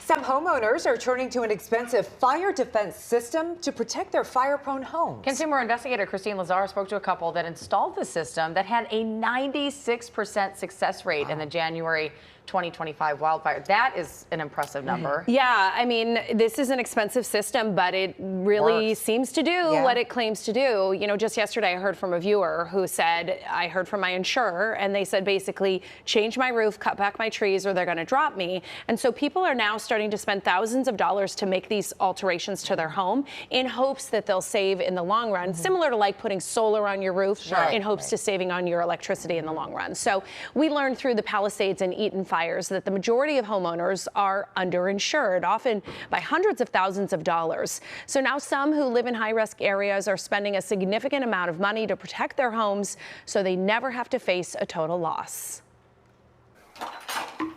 Some homeowners are turning to an expensive fire defense system to protect their fire-prone homes. Consumer investigator Christine Lazar spoke to a couple that installed the system that had a 96% success rate in the January 2025 wildfire. That is an impressive number. Yeah, I mean, this is an expensive system, but it really seems to do what it claims to do. You know, just yesterday I heard from a viewer who said, I heard from my insurer, and they said basically, change my roof, cut back my trees, or they're going to drop me. And so people are now starting to spend thousands of dollars to make these alterations to their home in hopes that they'll save in the long run, similar to like putting solar on your roof in hopes to saving on your electricity in the long run. So we learned through the Palisades and Eaton fires that the majority of homeowners are underinsured, often by hundreds of thousands of dollars. So now some who live in high-risk areas are spending a significant amount of money to protect their homes so they never have to face a total loss.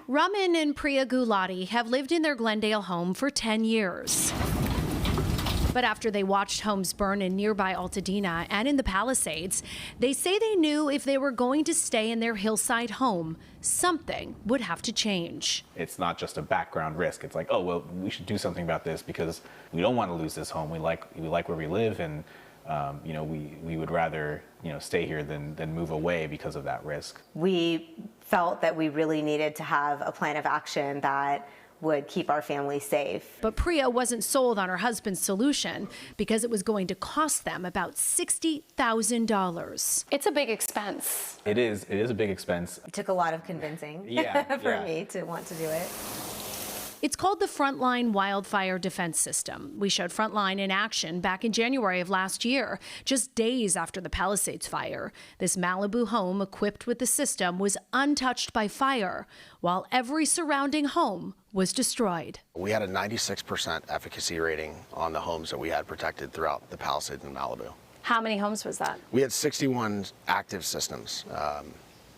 Raman and Priya Gulati have lived in their Glendale home for 10 years. But after they watched homes burn in nearby Altadena and in the Palisades, they say they knew if they were going to stay in their hillside home, something would have to change. It's not just a background risk. It's like, oh, well, we should do something about this because we don't want to lose this home. We like where we live, and you know, we would rather, you know, stay here than move away because of that risk. We felt that we really needed to have a plan of action that would keep our family safe. But Priya wasn't sold on her husband's solution because it was going to cost them about $60,000. It's a big expense. It is a big expense. It took a lot of convincing for me to want to do it. It's called the Frontline Wildfire Defense System. We showed Frontline in action back in January of last year, just days after the Palisades fire. This Malibu home equipped with the system was untouched by fire, while every surrounding home was destroyed. We had a 96% efficacy rating on the homes that we had protected throughout the Palisades and Malibu. How many homes was that? We had 61 active systems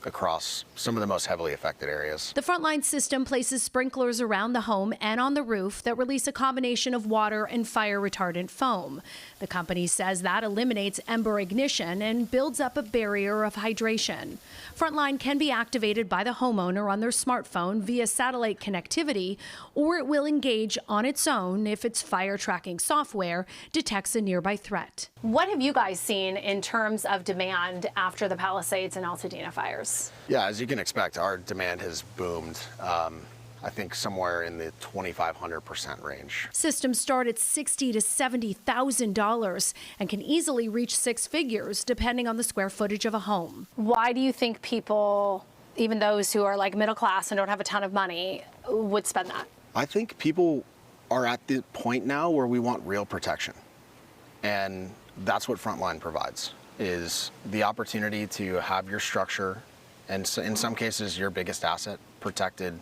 across some of the most heavily affected areas. The Frontline system places sprinklers around the home and on the roof that release a combination of water and fire retardant foam. The company says that eliminates ember ignition and builds up a barrier of hydration. Frontline can be activated by the homeowner on their smartphone via satellite connectivity, or it will engage on its own if its fire tracking software detects a nearby threat. What have you guys seen in terms of demand after the Palisades and Altadena fires? Yeah, as you can expect, our demand has boomed. I think somewhere in the 2,500% range. Systems start at $60,000 to $70,000 and can easily reach six figures depending on the square footage of a home. Why do you think people, even those who are like middle class and don't have a ton of money, would spend that? I think people are at the point now where we want real protection. And that's what Frontline provides, is the opportunity to have your structure, and so in some cases your biggest asset, protected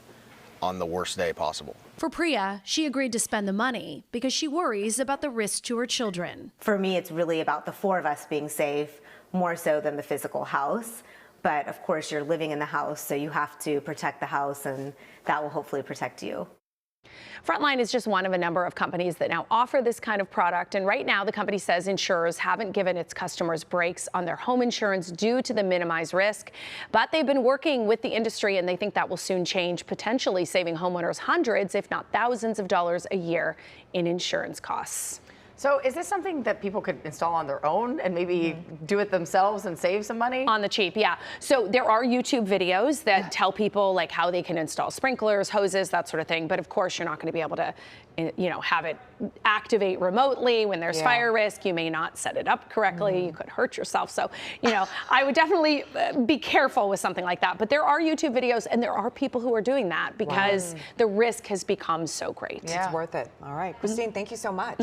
on the worst day possible. For Priya, she agreed to spend the money because she worries about the risk to her children. For me, it's really about the four of us being safe, more so than the physical house. But of course, you're living in the house, so you have to protect the house, and that will hopefully protect you. Frontline is just one of a number of companies that now offer this kind of product. And right now, the company says insurers haven't given its customers breaks on their home insurance due to the minimized risk. But they've been working with the industry, and they think that will soon change, potentially saving homeowners hundreds, if not thousands of dollars a year in insurance costs. So is this something that people could install on their own and maybe do it themselves and save some money? On the cheap, yeah. So there are YouTube videos that tell people like how they can install sprinklers, hoses, that sort of thing. But of course, you're not going to be able to, you know, have it activate remotely when there's fire risk. You may not set it up correctly. You could hurt yourself. So, you know, I would definitely be careful with something like that. But there are YouTube videos, and there are people who are doing that because the risk has become so great. It's worth it. All right, Christine, thank you so much.